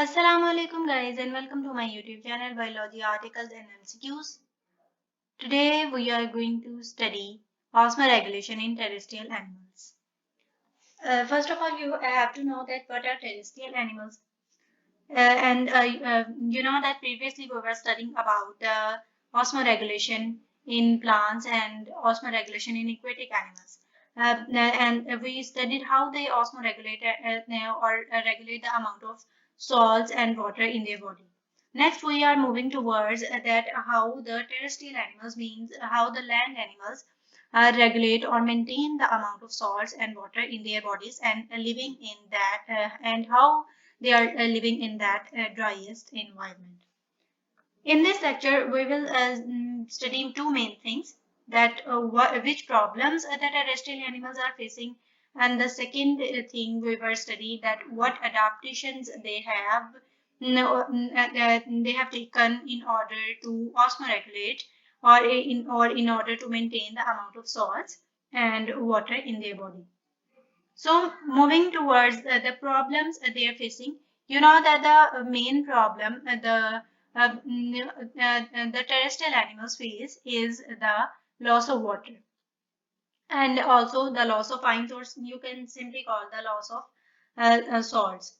Assalamu alaikum guys and welcome to my YouTube channel Biology Articles and MCQs. Today we are going to study osmoregulation in terrestrial animals. First of all, you have to know that what are terrestrial animals. You know that previously we were studying about osmoregulation in plants and osmoregulation in aquatic animals. And we studied how they osmoregulate or regulate the amount of salts and water in their body. Next, we are moving towards that how the terrestrial animals, means how the land animals regulate or maintain the amount of salts and water in their bodies and living in that and how they are living in that driest environment. In this lecture, we will study two main things, that which problems the terrestrial animals are facing, and the second thing we will study that what adaptations they have they have taken in order to osmoregulate or in order to maintain the amount of salts and water in their body. So moving towards the problems they are facing, you know that the main problem the terrestrial animals face is the loss of water and also the loss of fine salts. You can simply call the loss of salts.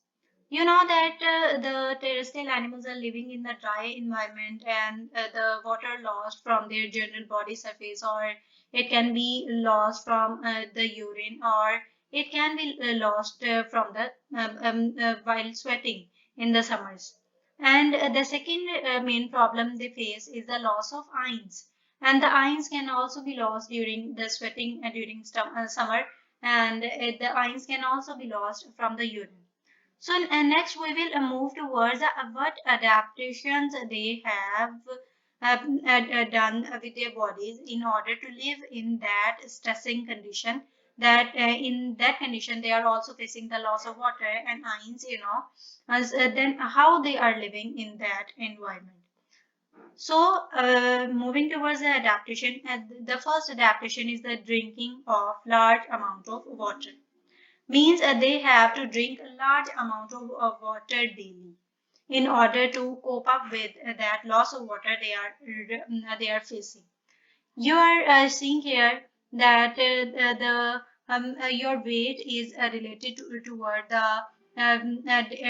You know that the terrestrial animals are living in the dry environment and the water lost from their general body surface, or it can be lost from the urine, or it can be lost from the while sweating in the summers. And the second main problem they face is the loss of ions. And the ions can also be lost during the sweating during summer, and the ions can also be lost from the urine. So next we will move towards what adaptations they have done with their bodies in order to live in that stressing condition. That in that condition they are also facing the loss of water and ions, then how they are living in that environment. So, moving towards the adaptation, the first adaptation is the drinking of large amount of water. Means they have to drink a large amount of water daily in order to cope up with that loss of water they are facing. You are seeing here that your weight is related toward the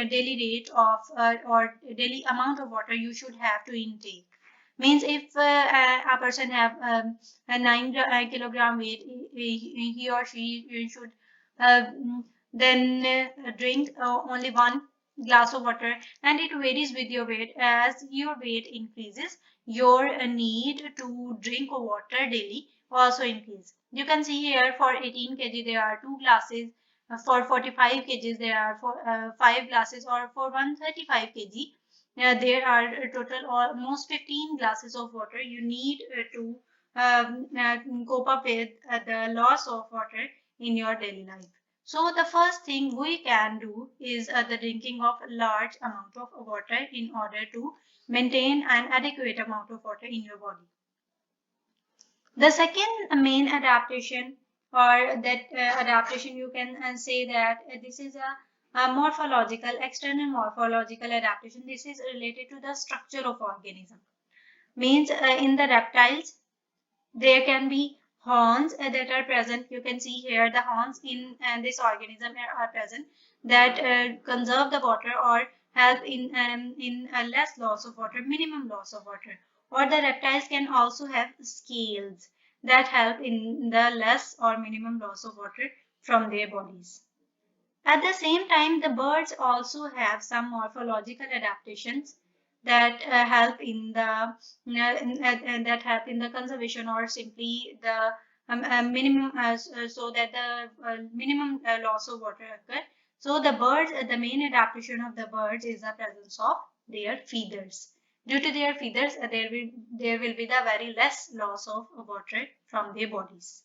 daily rate of or daily amount of water you should have to intake. Means if a person have a 9 kilogram weight, he or she should then drink only 1 glass of water, and it varies with your weight. As your weight increases, your need to drink water daily also increase. You can see here for 18 kg there are 2 glasses, for 45 kgs there are 5 glasses, or for 135 kg there are a total almost 15 glasses of water you need to cope up with the loss of water in your daily life. So the first thing we can do is the drinking of large amount of water in order to maintain an adequate amount of water in your body. The second main adaptation, or that adaptation, you can say that this is a morphological, external morphological adaptation. This is related to the structure of organism. Means in the reptiles, there can be horns that are present. You can see here the horns in this organism are present that conserve the water or help in a less loss of water, minimum loss of water. Or the reptiles can also have scales that help in the less or minimum loss of water from their bodies. At the same time, the birds also have some morphological adaptations that help in the that help in the conservation, or simply the minimum so that the minimum loss of water occur. So the birds, the main adaptation of the birds is the presence of their feathers. Due to their feathers, there will be the very less loss of water from their bodies.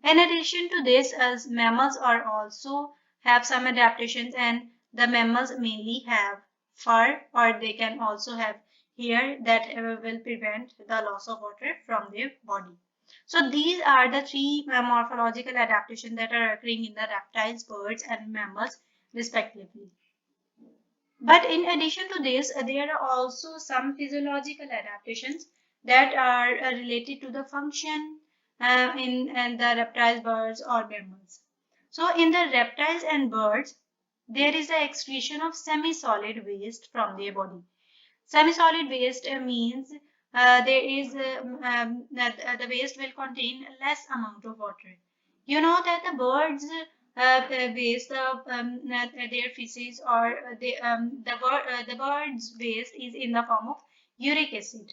In addition to this, as mammals are also have some adaptations, and the mammals mainly have fur, or they can also have hair that will prevent the loss of water from their body. So these are the three morphological adaptations that are occurring in the reptiles, birds, and mammals respectively. But in addition to this, there are also some physiological adaptations that are related to the function in the reptiles, birds, or mammals. So, in the reptiles and birds, there is the excretion of semi-solid waste from their body. Semi-solid waste means there is that the waste will contain less amount of water. You know that the birds waste their feces or the bird's waste is in the form of uric acid,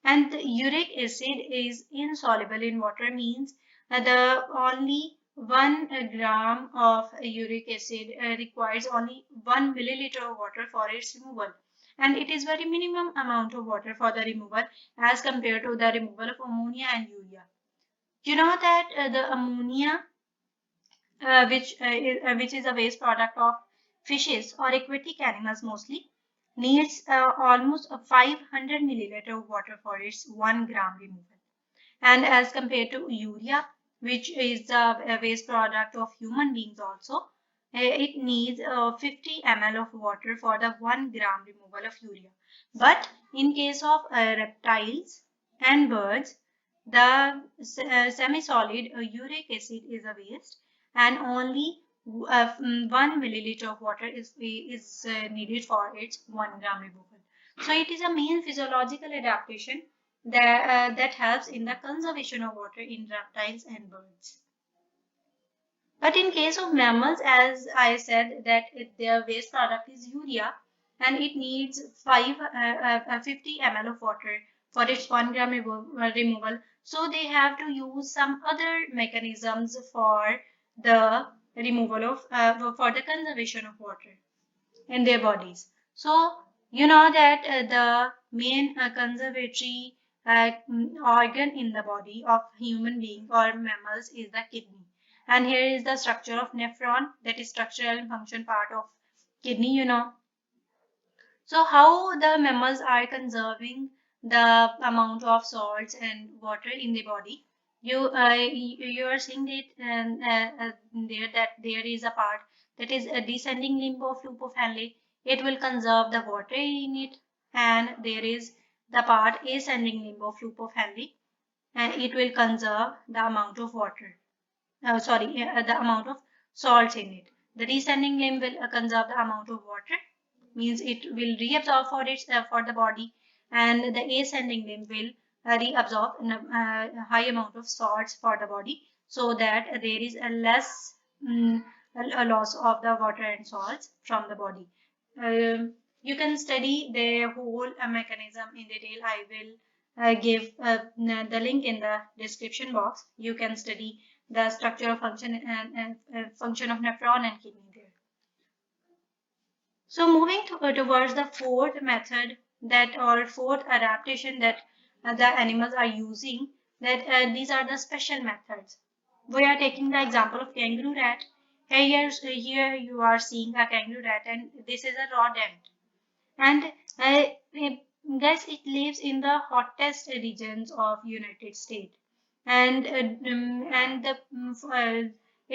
and the uric acid is insoluble in water. Means the only 1 gram of uric acid requires only 1 milliliter of water for its removal, and it is very minimum amount of water for the removal as compared to the removal of ammonia and urea. You know that the ammonia, which is a waste product of fishes or aquatic animals mostly, needs almost 500 milliliter of water for its 1 gram removal. And as compared to urea, which is a waste product of human beings also, it needs 50 ml of water for the 1 gram removal of urea. But in case of reptiles and birds, the semi-solid uric acid is a waste, and only 1 milliliter of water is needed for its 1 gram removal. So it is a main physiological adaptation that helps in the conservation of water in reptiles and birds. But in case of mammals, as I said, that their waste product is urea, and it needs 50 ml of water for its 1 gram removal. So they have to use some other mechanisms for the removal of for the conservation of water in their bodies. So you know that the main conservatory organ in the body of human being or mammals is the kidney. And here is the structure of nephron, that is structural and function part of kidney, you know. So how the mammals are conserving the amount of salts and water in the body? You are seeing that there that there is a part that is a descending limb of loop of Henle. It will conserve the water in it, and there is the part ascending limb of loop of Henle, and it will conserve the amount of water. The amount of salts in it. The descending limb will conserve the amount of water, means it will reabsorb for the body, and the ascending limb will reabsorb a high amount of salts for the body, so that there is a less a loss of the water and salts from the body. You can study the whole mechanism in detail. I will give the link in the description box. You can study the structure of function and function of nephron and kidney there. So moving towards the fourth method that or fourth adaptation that the animals are using, that these are the special methods. We are taking the example of kangaroo rat. Here you are seeing a kangaroo rat, and this is a rodent. And guys, it lives in the hottest regions of United States, and it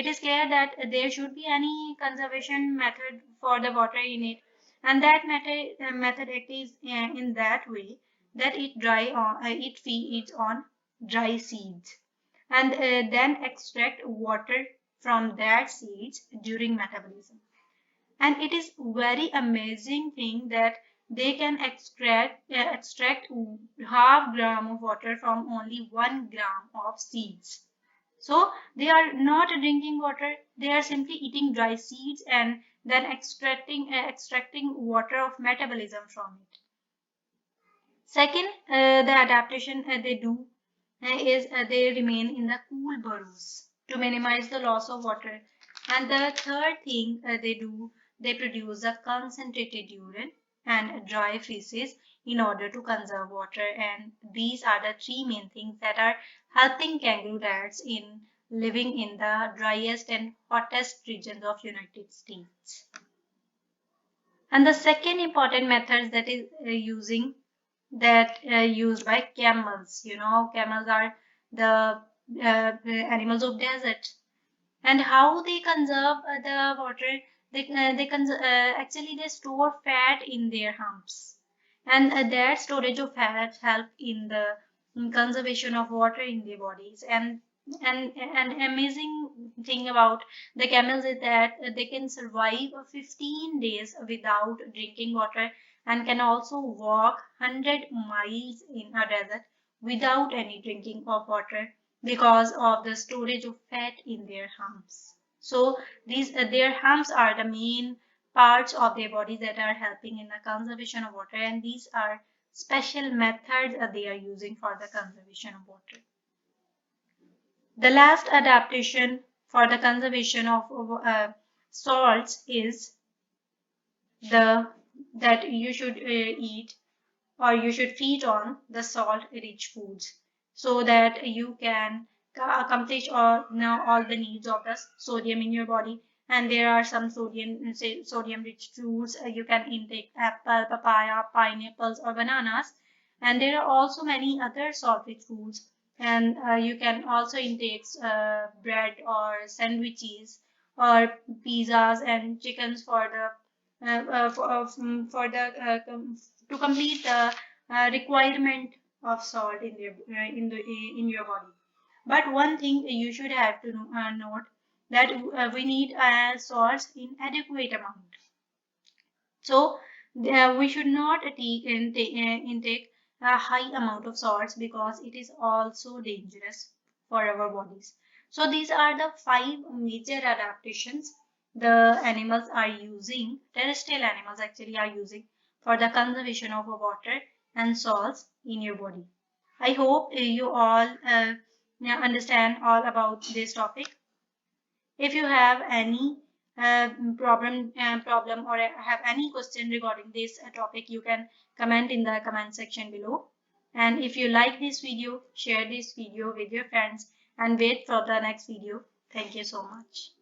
is clear that there should be any conservation method for the water in it, and that method it is in that way that it feeds on dry seeds, and then extract water from that seeds during metabolism. And it is very amazing thing that they can extract half gram of water from only 1 gram of seeds. So they are not drinking water, they are simply eating dry seeds and then extracting water of metabolism from it. Second, the adaptation they do is they remain in the cool burrows to minimize the loss of water. And the third thing they do, they produce a concentrated urine and dry feces in order to conserve water. And these are the three main things that are helping kangaroo rats in living in the driest and hottest regions of United States. And the second important method that is used by camels. You know, camels are the animals of desert, and how they conserve the water. Actually they store fat in their humps, and that storage of fat help in the conservation of water in their bodies. And an amazing thing about the camels is that they can survive 15 days without drinking water, and can also walk 100 miles in a desert without any drinking of water because of the storage of fat in their humps. So these their humps are the main parts of their body that are helping in the conservation of water, and these are special methods they are using for the conservation of water. The last adaptation for the conservation of salts is the that you should eat, or you should feed on the salt rich foods, so that you can accomplish all the needs of the sodium in your body. And there are some sodium rich foods you can intake: apple, papaya, pineapples, or bananas. And there are also many other salt rich foods, and you can also intake bread or sandwiches or pizzas and chickens for the for the to complete the requirement of salt in in your body. But one thing you should have to note, that we need salts in adequate amount. So we should not intake a high amount of salts, because it is also dangerous for our bodies. So these are the 5 major adaptations the animals are using, terrestrial animals actually are using, for the conservation of water and salts in your body. I hope you all understand all about this topic. If you have any problem or have any question regarding this topic, you can comment in the comment section below. And if you like this video, share this video with your friends and wait for the next video. Thank you so much.